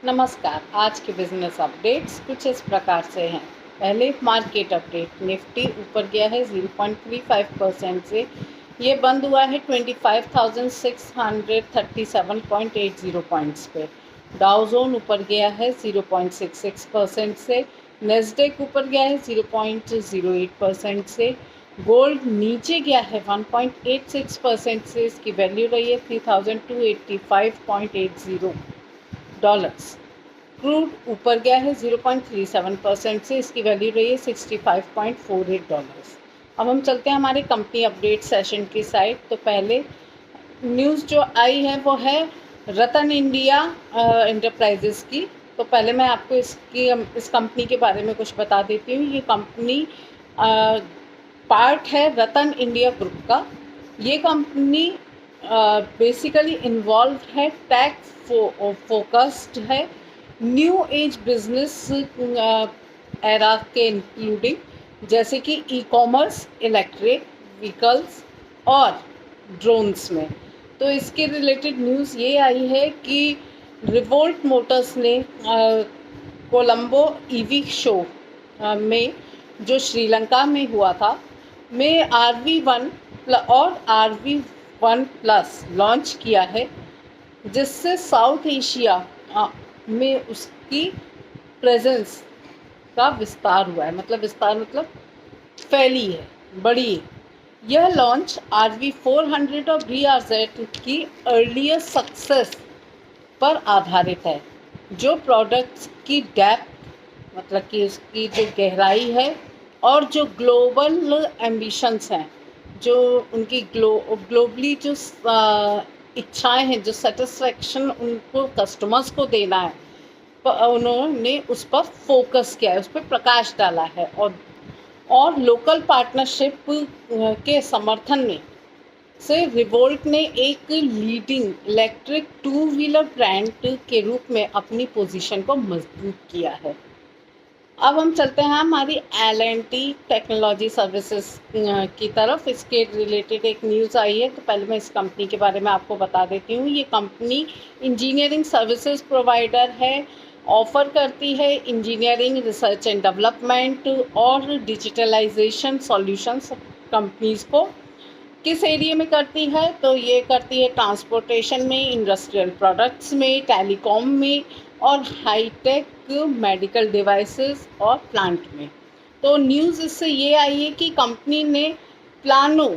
नमस्कार। आज के बिजनेस अपडेट्स कुछ इस प्रकार से हैं। पहले मार्केट अपडेट। निफ्टी ऊपर गया है 0.35% से, ये बंद हुआ है 25,637.80 पॉइंट्स पे। डाउ जोन ऊपर गया है 0.66% से। नेस्डेक ऊपर गया है 0.08% से। गोल्ड नीचे गया है 1.86% से, इसकी वैल्यू रही है $3,285.80। क्रूड ऊपर गया है 0.37% से, इसकी वैल्यू रही है $65.48। अब हम चलते हैं हमारे कंपनी अपडेट सेशन की साइड। तो पहले न्यूज़ जो आई है वो है रतन इंडिया एंटरप्राइजेस की। तो पहले मैं आपको इस कंपनी के बारे में कुछ बता देती हूँ। ये कंपनी पार्ट है रतन इंडिया ग्रुप का। ये कंपनी बेसिकली इन्वॉल्व है, टेक फोकस्ड है, न्यू एज बिजनेस एरा के इंक्लूडिंग जैसे कि ई कॉमर्स, इलेक्ट्रिक व्हीकल्स और ड्रोन्स में। तो इसके रिलेटेड न्यूज़ ये आई है कि रिवोल्ट मोटर्स ने कोलंबो ईवी शो में जो श्रीलंका में हुआ था में RV1 और RV1 प्लस लॉन्च किया है, जिससे साउथ एशिया में उसकी प्रेजेंस का विस्तार हुआ है। विस्तार मतलब फैली है, बड़ी है। यह लॉन्च RV400 और BRZ की अर्लियर सक्सेस पर आधारित है, जो प्रोडक्ट्स की डेप्थ मतलब कि उसकी जो गहराई है और जो ग्लोबल एम्बिशंस हैं, जो उनकी ग्लोबली जो इच्छाएं हैं, जो सेटिस्फैक्शन उनको कस्टमर्स को देना है, उन्होंने उस पर फोकस किया है, उस पर प्रकाश डाला है। और लोकल पार्टनरशिप के समर्थन में से रिवोल्ट ने एक लीडिंग इलेक्ट्रिक 2 व्हीलर ब्रांड के रूप में अपनी पोजीशन को मजबूत किया है। अब हम चलते हैं हमारी L&T टेक्नोलॉजी सर्विसेज की तरफ। इसके रिलेटेड एक न्यूज़ आई है। तो पहले मैं इस कंपनी के बारे में आपको बता देती हूँ। ये कंपनी इंजीनियरिंग सर्विसेज प्रोवाइडर है, ऑफ़र करती है इंजीनियरिंग, रिसर्च एंड डेवलपमेंट और डिजिटलाइजेशन सॉल्यूशंस कंपनीज़ को। किस एरिया में करती है? तो ये करती है ट्रांसपोर्टेशन में, इंडस्ट्रियल प्रोडक्ट्स में, टेलीकॉम में और हाईटेक मेडिकल डिवाइसेस और प्लांट में। तो न्यूज़ इससे ये आई है कि कंपनी ने प्लानो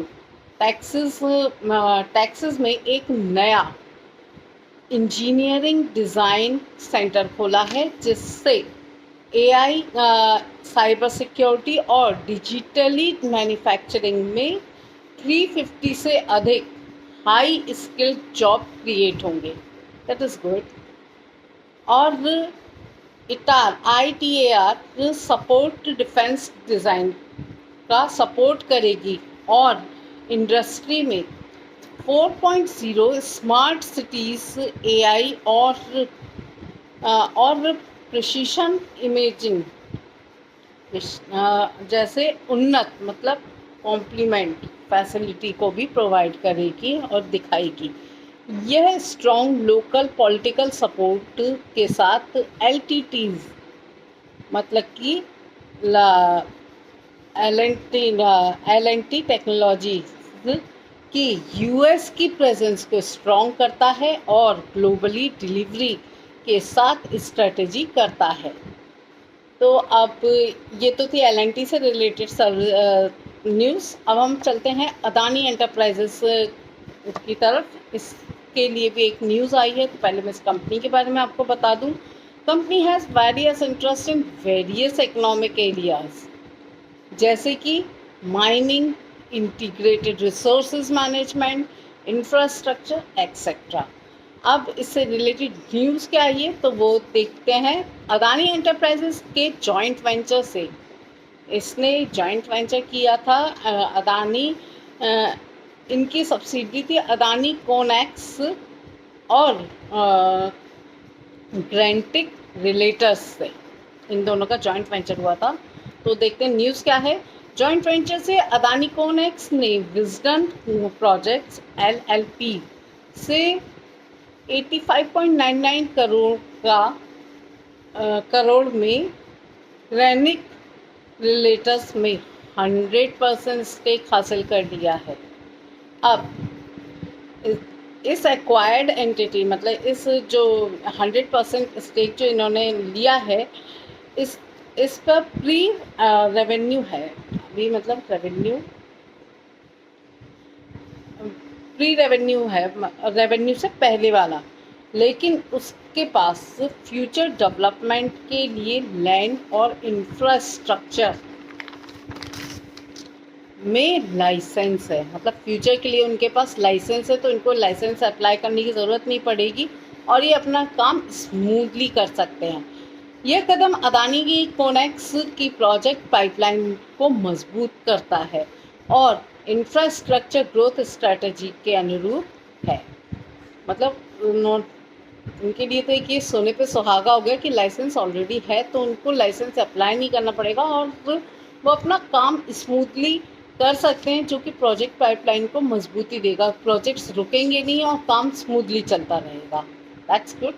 टेक्सास में एक नया इंजीनियरिंग डिज़ाइन सेंटर खोला है, जिससे AI, साइबर सिक्योरिटी और डिजिटली मैन्युफैक्चरिंग में 350 से अधिक हाई स्किल्ड जॉब क्रिएट होंगे। That is good. और ITAR सपोर्ट डिफेंस डिज़ाइन का सपोर्ट करेगी और इंडस्ट्री में 4.0 स्मार्ट सिटीज़, AI और प्रिसीशन इमेजिंग जैसे उन्नत कॉम्प्लीमेंट फैसिलिटी को भी प्रोवाइड करेगी और दिखाएगी। यह स्ट्रॉन्ग लोकल पॉलिटिकल सपोर्ट के साथ LTTs कि L&T टेक्नोलॉजीज की US की प्रेजेंस को स्ट्रॉन्ग करता है और ग्लोबली डिलीवरी के साथ स्ट्रेटजी करता है। तो अब ये तो थी L&T से रिलेटेड न्यूज़। अब हम चलते हैं अदानी एंटरप्राइजेस की तरफ। इसके लिए भी एक न्यूज़ आई है। तो पहले मैं इस कंपनी के बारे में आपको बता दूं। Company has various interest in various economic areas, जैसे कि mining, integrated resources management, infrastructure etcetera. अब इससे रिलेटेड न्यूज़ क्या आई है तो वो देखते हैं। अदानी एंटरप्राइजेस के जॉइंट वेंचर से इसने जॉइंट वेंचर किया था। अदानी इनकी सब्सिडी थी अदानी कोनेक्स और ग्रेंटिक रिलेटर्स से, इन दोनों का जॉइंट वेंचर हुआ था। तो देखते हैं न्यूज़ क्या है। जॉइंट वेंचर से अदानी कोनेक्स ने विजडन प्रोजेक्ट्स LLP से 85.99 करोड़ का करोड़ में रैनिक रिलेटर्स में 100% स्टेक हासिल कर लिया है। अब इस एक्वायर्ड एंटिटी मतलब इस जो 100% स्टेक जो इन्होंने लिया है, इस पर प्री रेवेन्यू है अभी, मतलब प्री रेवेन्यू है, रेवेन्यू से पहले वाला, लेकिन उसके पास फ्यूचर डेवलपमेंट के लिए लैंड और इंफ्रास्ट्रक्चर में लाइसेंस है। मतलब फ्यूचर के लिए उनके पास लाइसेंस है, तो इनको लाइसेंस अप्लाई करने की ज़रूरत नहीं पड़ेगी और ये अपना काम स्मूथली कर सकते हैं। यह कदम अदानी की कोनेक्स की प्रोजेक्ट पाइपलाइन को मजबूत करता है और इंफ्रास्ट्रक्चर ग्रोथ स्ट्रेटजी के अनुरूप है। मतलब उनके लिए तो एक ये सोने पे सुहागा हो गया कि लाइसेंस ऑलरेडी है, तो उनको लाइसेंस अप्लाई नहीं करना पड़ेगा और वो अपना काम स्मूथली कर सकते हैं, जो कि प्रोजेक्ट पाइपलाइन को मजबूती देगा। प्रोजेक्ट्स रुकेंगे नहीं और काम स्मूथली चलता रहेगा। That's good.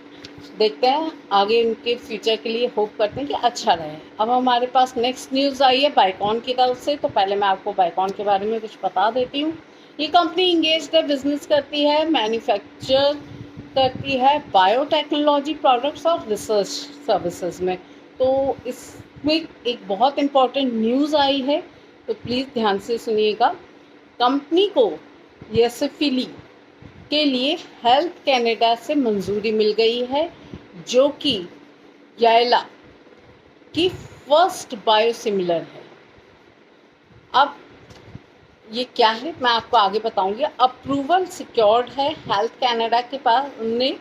देखते हैं आगे उनके फ्यूचर के लिए, होप करते हैं कि अच्छा रहे। अब हमारे पास नेक्स्ट न्यूज़ आई है बाइकॉन की तरफ से। तो पहले मैं आपको बाइकॉन के बारे में कुछ बता देती हूँ। ये कंपनी इंगेज्ड है, बिजनेस करती है, मैन्युफैक्चर करती है बायोटेक्नोलॉजी प्रोडक्ट्स और रिसर्च सर्विसेज में। तो इसमें एक बहुत इम्पॉर्टेंट न्यूज़ आई है, तो प्लीज़ ध्यान से सुनिएगा। कंपनी को यशफिली के लिए हेल्थ कनाडा से मंजूरी मिल गई है, जो कि यायला की फर्स्ट बायोसिमिलर है। अब ये क्या है मैं आपको आगे बताऊंगी। अप्रूवल सिक्योर्ड है हेल्थ कनाडा के पास, उनने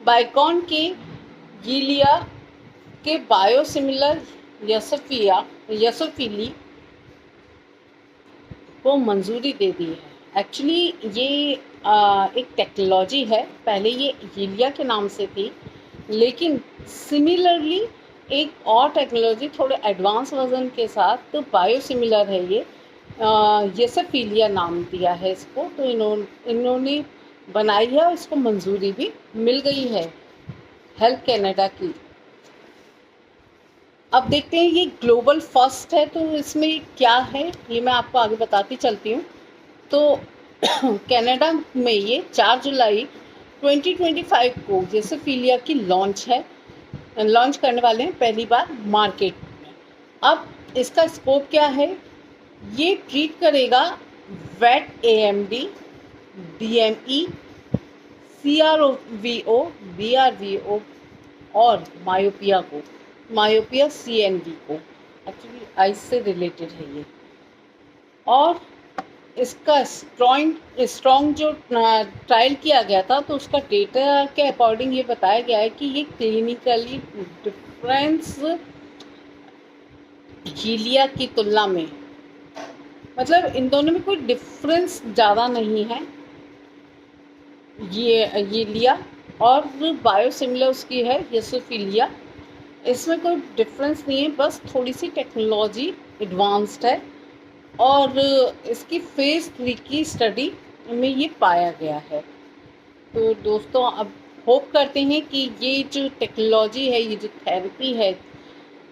बाइकॉन के गिलिया के बायोसिमिलर यशफिली को मंजूरी दे दी है। एक्चुअली ये एक टेक्नोलॉजी है, पहले ये गिलिया के नाम से थी, लेकिन सिमिलरली एक और टेक्नोलॉजी थोड़े एडवांस वर्जन के साथ तो बायोसिमिलर है ये यशफिलिया नाम दिया है इसको। तो इन्होंने बनाई है और इसको मंजूरी भी मिल गई है हेल्थ कनाडा की। अब देखते हैं ये ग्लोबल फर्स्ट है, तो इसमें क्या है ये मैं आपको आगे बताती चलती हूँ। तो कनाडा में ये 4 जुलाई 2025 को यशफिलिया की लॉन्च करने वाले हैं पहली बार मार्केट में। अब इसका स्कोप क्या है, ये ट्रीट करेगा वेट एएमडी, डीएमई, सीआरवीओ, बीआरवीओ और मायोपिया सीएनवी को। एक्चुअली आइस से रिलेटेड है ये। और इसका स्ट्रॉन्ग जो ट्रायल किया गया था, तो उसका डेटा के अकॉर्डिंग ये बताया गया है कि ये क्लिनिकली डिफरेंस हीलिया की तुलना में, मतलब इन दोनों में कोई डिफरेंस ज़्यादा नहीं है। ये लिया और बायोसिमिलर उसकी है यशफिलिया, इसमें कोई डिफरेंस नहीं है, बस थोड़ी सी टेक्नोलॉजी एडवांस्ड है। और इसकी फेज़ 3 की स्टडी में ये पाया गया है। तो दोस्तों अब होप करते हैं कि ये जो टेक्नोलॉजी है, ये जो थेरेपी है,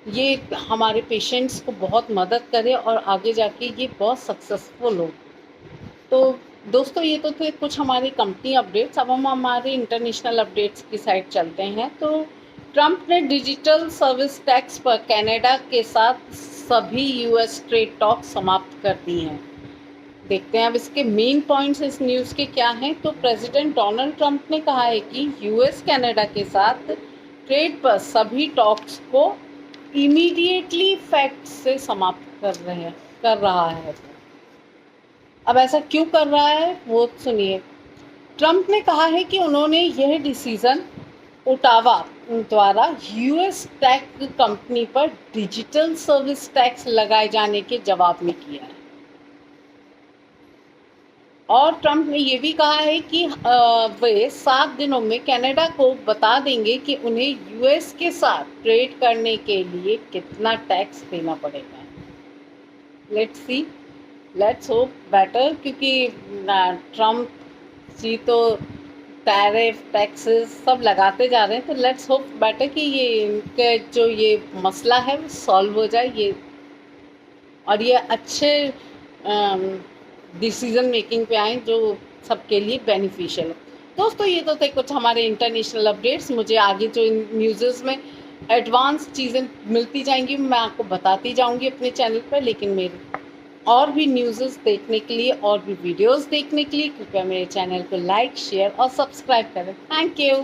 ये हमारे पेशेंट्स को बहुत मदद करे और आगे जाके ये बहुत सक्सेसफुल हो। तो दोस्तों ये तो थे कुछ हमारी कंपनी अपडेट्स। अब हम हमारे इंटरनेशनल अपडेट्स की साइड चलते हैं। तो ट्रंप ने डिजिटल सर्विस टैक्स पर कनाडा के साथ सभी यूएस ट्रेड टॉक समाप्त कर दिए हैं। देखते हैं अब इसके मेन पॉइंट्स इस न्यूज़ के क्या हैं। तो प्रेसिडेंट डोनाल्ड ट्रंप ने कहा है कि यूएस कनाडा के साथ ट्रेड पर सभी टॉक्स को इमीडिएटली इफेक्ट से समाप्त कर रहा है। अब ऐसा क्यों कर रहा है वो सुनिए। ट्रंप ने कहा है कि उन्होंने यह डिसीजन ओटावा द्वारा यूएस टेक कंपनी पर डिजिटल सर्विस टैक्स लगाए जाने के जवाब में किया है। और ट्रंप ने यह भी कहा है कि वे 7 दिनों में कनाडा को बता देंगे कि उन्हें यूएस के साथ ट्रेड करने के लिए कितना टैक्स देना पड़ेगा। लेट्स होप बेटर, क्योंकि ट्रंप जी तो टैरिफ टैक्सेस सब लगाते जा रहे हैं, तो लेट्स होप बेटर कि ये इनके जो ये मसला है वो सॉल्व हो जाए, ये और ये अच्छे डिसीजन मेकिंग पे आए जो सबके लिए बेनिफिशियल हो। दोस्तों ये तो थे कुछ हमारे इंटरनेशनल अपडेट्स। मुझे आगे जो न्यूज़ में एडवांस चीज़ें मिलती जाएंगी मैं आपको बताती जाऊंगी अपने चैनल पर, लेकिन मेरे और भी न्यूज़ देखने के लिए और भी वीडियोस देखने के लिए कृपया मेरे चैनल को लाइक शेयर और सब्सक्राइब करें। Thank you.